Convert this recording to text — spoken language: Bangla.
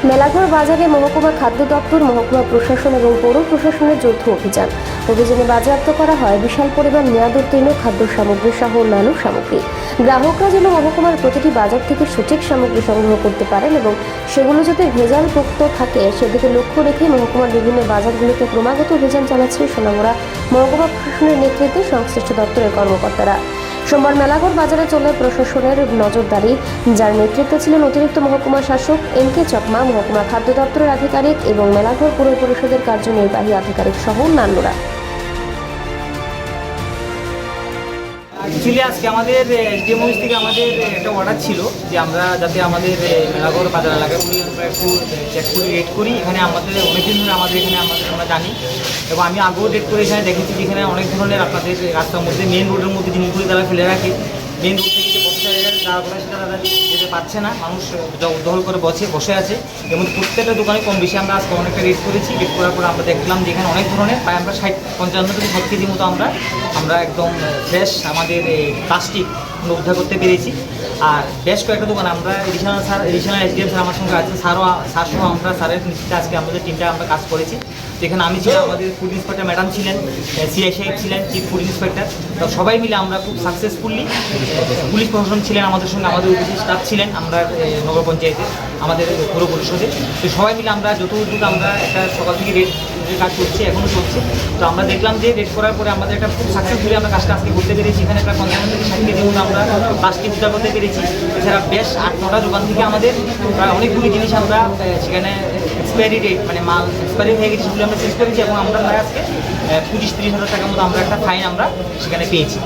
মেলাঘর বাজারে মহকুমা খাদ্য দপ্তর, মহকুমা প্রশাসন এবং পৌর প্রশাসনের যৌথ অভিযানে বাজেয়াপ্ত করা হয় বিশাল পরিমাণ মেয়াদোত্তীর্ণ খাদ্য সামগ্রী সহ অন্যান্য সামগ্রী। গ্রাহকরা যেন মহকুমার প্রতিটি বাজার থেকে সঠিক সামগ্রী সংগ্রহ করতে পারেন এবং সেগুলো যাতে ভেজাল মুক্ত থাকে সেদিকে লক্ষ্য রেখে মহকুমার বিভিন্ন বাজারগুলিতে ক্রমাগত অভিযান চালাচ্ছে সোনামুড়া মহকুমা প্রশাসনের নেতৃত্বে সংশ্লিষ্ট দপ্তরের কর্মকর্তারা। সোমবার মেলাঘর বাজারে চলে প্রশাসনের নজরদারি, যার নেতৃত্বে ছিলেন অতিরিক্ত মহকুমা শাসক এম.কে. চকমা, মহকুমা খাদ্য দপ্তরের আধিকারিক এবং মেলাঘর পৌর পরিষদের কার্যনির্বাহী আধিকারিক সহ অন্যান্যরা। অ্যাকচুয়ালি আজকে আমাদের এসডিএম অফিস থেকে আমাদের একটা অর্ডার ছিল যে আমরা যাতে আমাদের মেলাঘর বাজার এলাকাগুলি আমরা একটু চেক করি, রেড করি। এখানে আমাদের অনেকদিন ধরে আমরা জানি এবং আমি আগেও রেড করে এখানে দেখেছি যে এখানে অনেক ধরনের আপনাদের রাস্তার মধ্যে মেন রোডের মধ্যে জিনিসগুলি তারা ফেলে রাখে। মেন রোড থেকে যে পথচারীরা যাওয়া করে সেটা তারা যেতে পারছে না, মানুষ উদ্দহল করে বসে আছে। এবং প্রত্যেকটা দোকানে কম বেশি আমরা আজকে অনেকটা রেড করেছি। রেড করার পর আমরা দেখলাম যে এখানে অনেক ধরনের প্রায় আমরা 55 থেকে 60 কেজি মতো আমরা একদম ফ্রেশ আমাদের প্লাস্টিক আমরা উদ্ধার করতে পেরেছি। আর বেশ কয়েকটা দোকান আমরা এডিশনাল এসডিএম স্যার আমার সঙ্গে আছে, স্যার সহ আমরা স্যারের নেতৃত্বে আজকে আমাদের টিমটা আমরা কাজ করেছি। যেখানে আমি ছিলাম, আমাদের ফুড ইন্সপেক্টর ম্যাডাম ছিলেন, সিআই সাহেব ছিলেন, চিফ ফুড ইন্সপেক্টর। তো সবাই মিলে আমরা খুব সাকসেসফুলি, পুলিশ প্রশাসন ছিলেন আমাদের সঙ্গে, আমাদের অফিসের স্টাফ ছিলেন, আমরা নগর পঞ্চায়েতে আমাদের পৌর পরিষদে। তো সবাই মিলে আমরা যত উদ্যোগ আমরা একটা সকাল থেকে রেড কাজ করছি, এখনও চলছে। তো আমরা দেখলাম যে রেড করার পরে আমাদের একটা খুব সাকসেসফুলি আমরা কাজটা আজকে করতে পেরেছি। এখানে প্রায় 55 থেকে 60 কেজি মতো আমরা প্লাস্টিক উদ্ধার করতে পেরেছি। এছাড়া বেশ 8-9টা দোকান থেকে আমাদের প্রায় অনেকগুলি জিনিস আমরা সেখানে এক্সপায়ারি ডেট মানে মাল এক্সপায়ারি হয়ে গেছে সেগুলো আমরা চেঞ্জ করেছি এবং আমরা প্রায় আজকে 25-30 হাজার টাকার মতো আমরা একটা ফাইন আমরা সেখানে পেয়েছি।